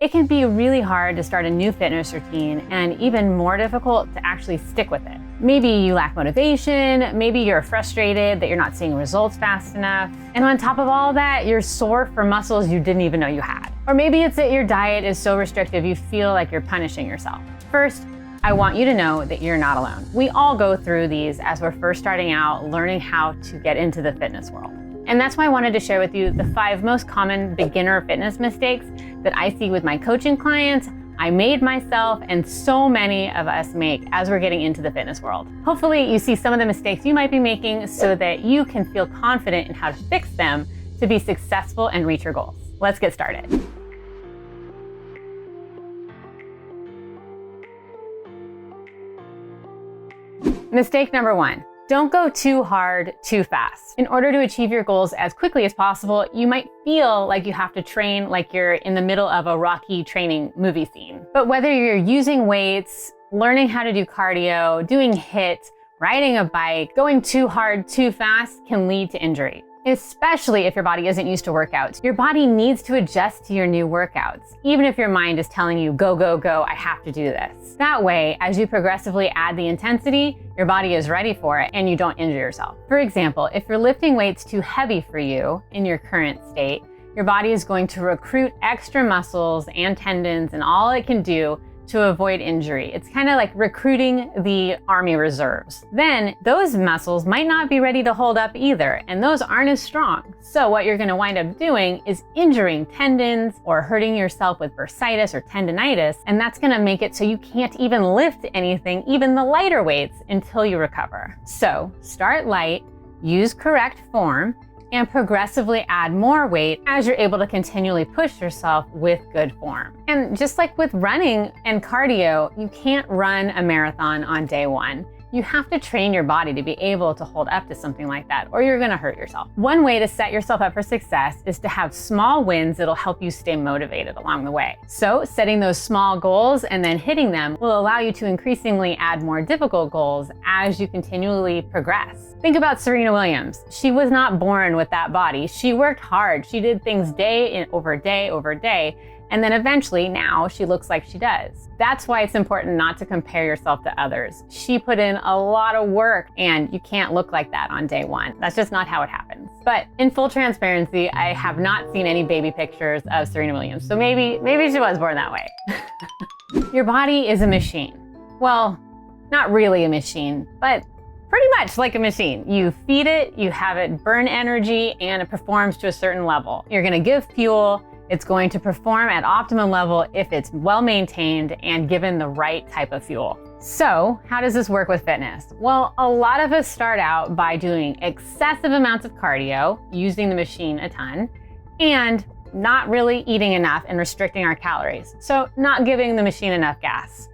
It can be really hard to start a new fitness routine and even more difficult to actually stick with it. Maybe you lack motivation, maybe you're frustrated that you're not seeing results fast enough, and on top of all that, you're sore for muscles you didn't even know you had. Or maybe it's that your diet is so restrictive you feel like you're punishing yourself. First, I want you to know that you're not alone. We all go through these as we're first starting out, learning how to get into the fitness world. And that's why I wanted to share with you the 5 most common beginner fitness mistakes that I see with my coaching clients, I made myself, and so many of us make as we're getting into the fitness world. Hopefully you see some of the mistakes you might be making so that you can feel confident in how to fix them to be successful and reach your goals. Let's get started. Mistake number 1. Don't go too hard, too fast. In order to achieve your goals as quickly as possible, you might feel like you have to train like you're in the middle of a Rocky training movie scene. But whether you're using weights, learning how to do cardio, doing HIIT, riding a bike, going too hard, too fast can lead to injury. Especially if your body isn't used to workouts. Your body needs to adjust to your new workouts, even if your mind is telling you, go, go, go, I have to do this. That way, as you progressively add the intensity, your body is ready for it and you don't injure yourself. For example, if you're lifting weights too heavy for you in your current state, your body is going to recruit extra muscles and tendons and all it can do to avoid injury. It's kind of like recruiting the Army reserves. Then those muscles might not be ready to hold up either, and those aren't as strong. So what you're gonna wind up doing is injuring tendons or hurting yourself with bursitis or tendinitis, and that's gonna make it so you can't even lift anything, even the lighter weights, until you recover. So start light, use correct form, and progressively add more weight as you're able to continually push yourself with good form. And just like with running and cardio, you can't run a marathon on day 1. You have to train your body to be able to hold up to something like that, or you're gonna hurt yourself. One way to set yourself up for success is to have small wins that'll help you stay motivated along the way. So setting those small goals and then hitting them will allow you to increasingly add more difficult goals as you continually progress. Think about Serena Williams. She was not born with that body. She worked hard. She did things day over day over day. And then eventually now she looks like she does. That's why it's important not to compare yourself to others. She put in a lot of work and you can't look like that on day 1. That's just not how it happens. But in full transparency, I have not seen any baby pictures of Serena Williams. So maybe she was born that way. Your body is a machine. Well, not really a machine, but pretty much like a machine. You feed it, you have it burn energy, and it performs to a certain level. You're gonna give fuel. It's going to perform at optimum level if it's well maintained and given the right type of fuel. So how does this work with fitness? Well, a lot of us start out by doing excessive amounts of cardio, using the machine a ton, and not really eating enough and restricting our calories. So not giving the machine enough gas.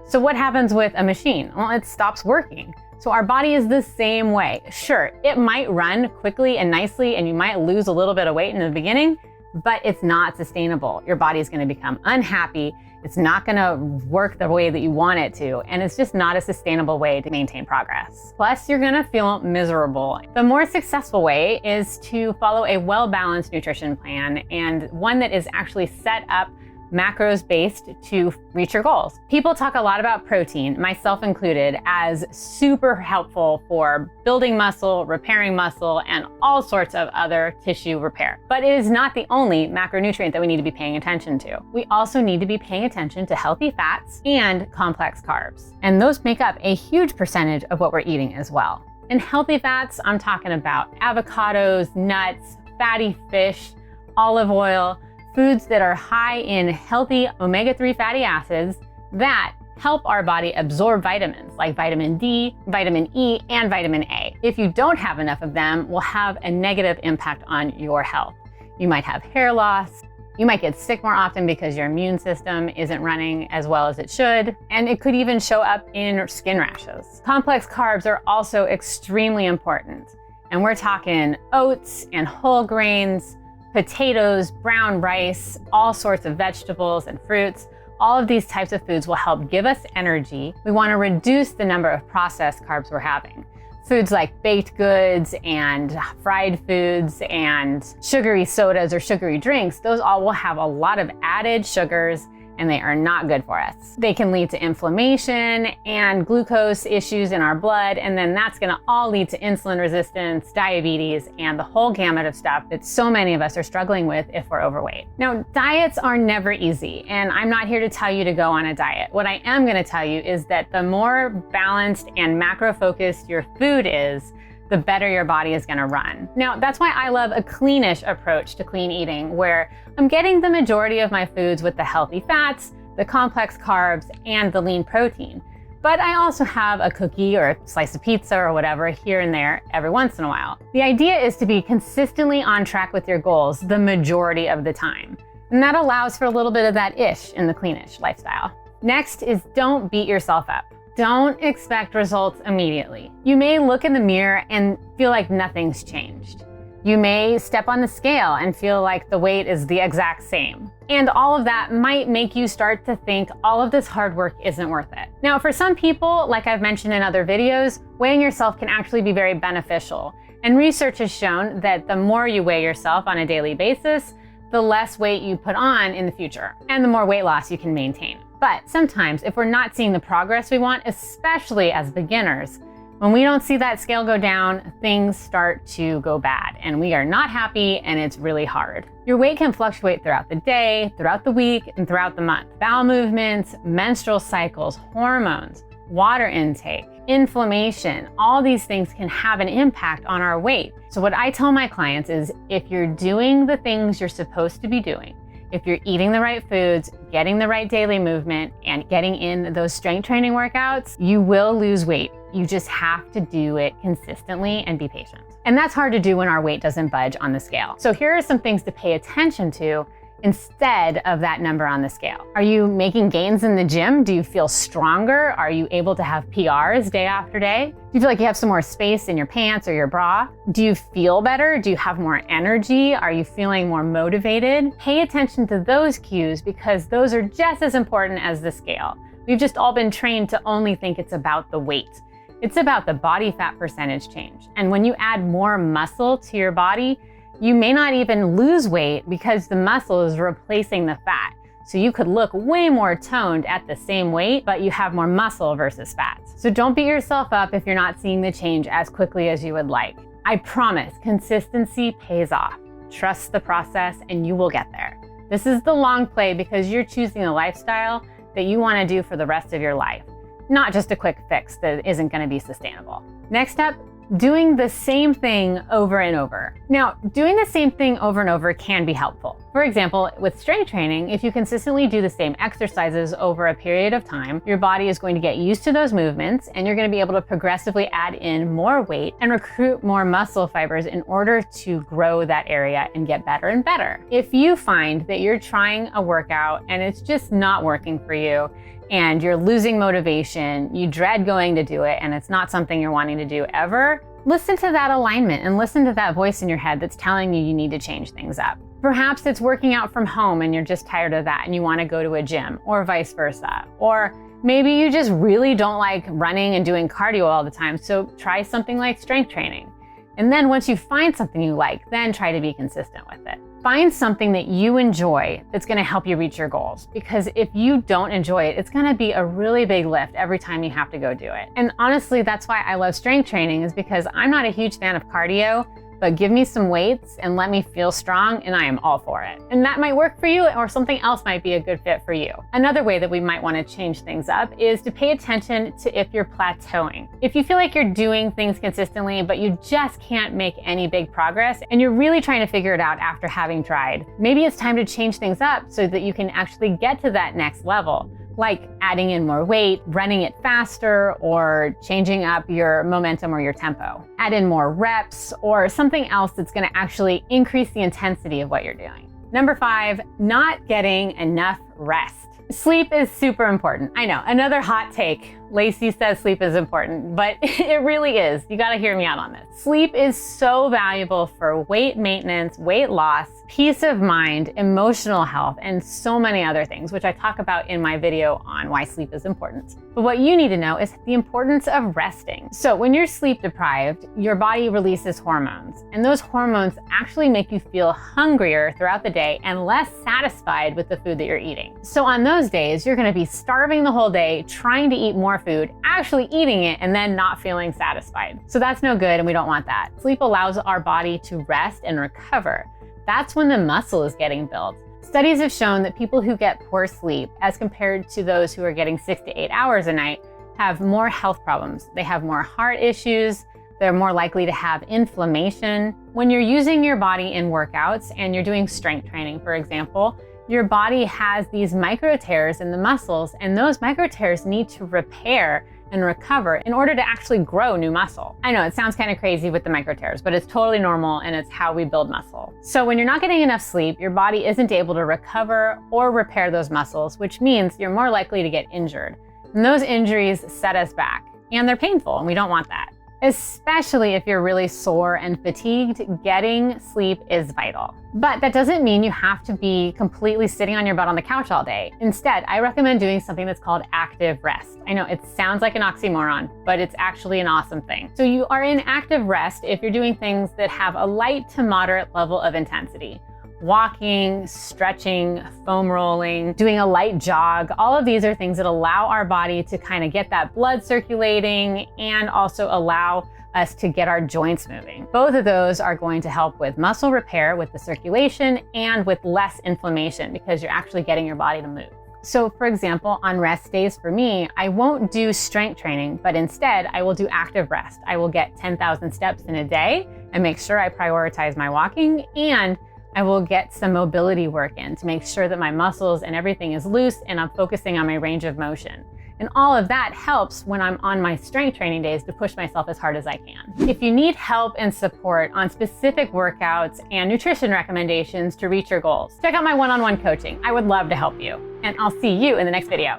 So what happens with a machine? Well, it stops working. So our body is the same way. Sure, it might run quickly and nicely and you might lose a little bit of weight in the beginning, but it's not sustainable. Your body is gonna become unhappy. It's not gonna work the way that you want it to, and it's just not a sustainable way to maintain progress. Plus, you're gonna feel miserable. The more successful way is to follow a well-balanced nutrition plan and one that is actually set up macros based to reach your goals. People talk a lot about protein, myself included, as super helpful for building muscle, repairing muscle, and all sorts of other tissue repair. But it is not the only macronutrient that we need to be paying attention to. We also need to be paying attention to healthy fats and complex carbs. And those make up a huge percentage of what we're eating as well. And healthy fats, I'm talking about avocados, nuts, fatty fish, olive oil, foods that are high in healthy omega-3 fatty acids that help our body absorb vitamins like vitamin D, vitamin E, and vitamin A. If you don't have enough of them, will have a negative impact on your health. You might have hair loss, you might get sick more often because your immune system isn't running as well as it should, and it could even show up in skin rashes. Complex carbs are also extremely important, and we're talking oats and whole grains, potatoes, brown rice, all sorts of vegetables and fruits. All of these types of foods will help give us energy. We want to reduce the number of processed carbs we're having. Foods like baked goods and fried foods and sugary sodas or sugary drinks, those all will have a lot of added sugars, and they are not good for us. They can lead to inflammation and glucose issues in our blood, and then that's gonna all lead to insulin resistance, diabetes, and the whole gamut of stuff that so many of us are struggling with if we're overweight. Now, diets are never easy, and I'm not here to tell you to go on a diet. What I am gonna tell you is that the more balanced and macro-focused your food is, the better your body is gonna run. Now, that's why I love a cleanish approach to clean eating, where I'm getting the majority of my foods with the healthy fats, the complex carbs, and the lean protein. But I also have a cookie or a slice of pizza or whatever here and there every once in a while. The idea is to be consistently on track with your goals the majority of the time. And that allows for a little bit of that ish in the cleanish lifestyle. Next is don't beat yourself up. Don't expect results immediately. You may look in the mirror and feel like nothing's changed. You may step on the scale and feel like the weight is the exact same. And all of that might make you start to think all of this hard work isn't worth it. Now, for some people, like I've mentioned in other videos, weighing yourself can actually be very beneficial. And research has shown that the more you weigh yourself on a daily basis, the less weight you put on in the future, and the more weight loss you can maintain. But sometimes if we're not seeing the progress we want, especially as beginners, when we don't see that scale go down, things start to go bad and we are not happy and it's really hard. Your weight can fluctuate throughout the day, throughout the week, and throughout the month. Bowel movements, menstrual cycles, hormones, water intake, inflammation, all these things can have an impact on our weight. So what I tell my clients is if you're doing the things you're supposed to be doing, if you're eating the right foods, getting the right daily movement, and getting in those strength training workouts, you will lose weight. You just have to do it consistently and be patient. And that's hard to do when our weight doesn't budge on the scale. So here are some things to pay attention to instead of that number on the scale. Are you making gains in the gym? Do you feel stronger? Are you able to have PRs day after day? Do you feel like you have some more space in your pants or your bra? Do you feel better? Do you have more energy? Are you feeling more motivated? Pay attention to those cues because those are just as important as the scale. We've just all been trained to only think it's about the weight. It's about the body fat percentage change. And when you add more muscle to your body, you may not even lose weight because the muscle is replacing the fat. So you could look way more toned at the same weight, but you have more muscle versus fat. So don't beat yourself up if you're not seeing the change as quickly as you would like. I promise, consistency pays off. Trust the process and you will get there. This is the long play because you're choosing a lifestyle that you want to do for the rest of your life, not just a quick fix that isn't going to be sustainable. Next up, doing the same thing over and over. Now, doing the same thing over and over can be helpful. For example, with strength training, if you consistently do the same exercises over a period of time, your body is going to get used to those movements and you're going to be able to progressively add in more weight and recruit more muscle fibers in order to grow that area and get better and better. If you find that you're trying a workout and it's just not working for you, and you're losing motivation, you dread going to do it, and it's not something you're wanting to do ever, listen to that alignment and listen to that voice in your head that's telling you you need to change things up. Perhaps it's working out from home and you're just tired of that and you want to go to a gym, or vice versa. Or maybe you just really don't like running and doing cardio all the time, so try something like strength training. And then once you find something you like, then try to be consistent with it. Find something that you enjoy that's going to help you reach your goals. Because if you don't enjoy it, it's going to be a really big lift every time you have to go do it. And honestly, that's why I love strength training, is because I'm not a huge fan of cardio, but give me some weights and let me feel strong and I am all for it. And that might work for you, or something else might be a good fit for you. Another way that we might want to change things up is to pay attention to if you're plateauing. If you feel like you're doing things consistently, but you just can't make any big progress and you're really trying to figure it out after having tried, maybe it's time to change things up so that you can actually get to that next level. Like adding in more weight, running it faster, or changing up your momentum or your tempo. Add in more reps or something else that's going to actually increase the intensity of what you're doing. Number 5, not getting enough rest. Sleep is super important. I know, another hot take, Lacey says sleep is important, but it really is. You gotta hear me out on this. Sleep is so valuable for weight maintenance, weight loss, peace of mind, emotional health, and so many other things, which I talk about in my video on why sleep is important. But what you need to know is the importance of resting. So when you're sleep deprived, your body releases hormones, and those hormones actually make you feel hungrier throughout the day and less satisfied with the food that you're eating. So on those days, you're gonna be starving the whole day, trying to eat more food, actually eating it, and then not feeling satisfied. So that's no good, and we don't want that. Sleep allows our body to rest and recover. That's when the muscle is getting built. Studies have shown that people who get poor sleep, as compared to those who are getting 6 to 8 hours a night, have more health problems. They have more heart issues. They're more likely to have inflammation. When you're using your body in workouts and you're doing strength training, for example, your body has these micro tears in the muscles, and those micro tears need to repair and recover in order to actually grow new muscle. I know it sounds kind of crazy with the micro tears, but it's totally normal, and it's how we build muscle. So when you're not getting enough sleep, your body isn't able to recover or repair those muscles, which means you're more likely to get injured. And those injuries set us back, and they're painful, and we don't want that. Especially if you're really sore and fatigued, getting sleep is vital. But that doesn't mean you have to be completely sitting on your butt on the couch all day. Instead, I recommend doing something that's called active rest. I know it sounds like an oxymoron, but it's actually an awesome thing. So you are in active rest if you're doing things that have a light to moderate level of intensity. Walking, stretching, foam rolling, doing a light jog. All of these are things that allow our body to kind of get that blood circulating and also allow us to get our joints moving. Both of those are going to help with muscle repair, with the circulation, and with less inflammation because you're actually getting your body to move. So for example, on rest days for me, I won't do strength training, but instead I will do active rest. I will get 10,000 steps in a day and make sure I prioritize my walking, and I will get some mobility work in to make sure that my muscles and everything is loose and I'm focusing on my range of motion. And all of that helps when I'm on my strength training days to push myself as hard as I can. If you need help and support on specific workouts and nutrition recommendations to reach your goals, check out my one-on-one coaching. I would love to help you. And I'll see you in the next video.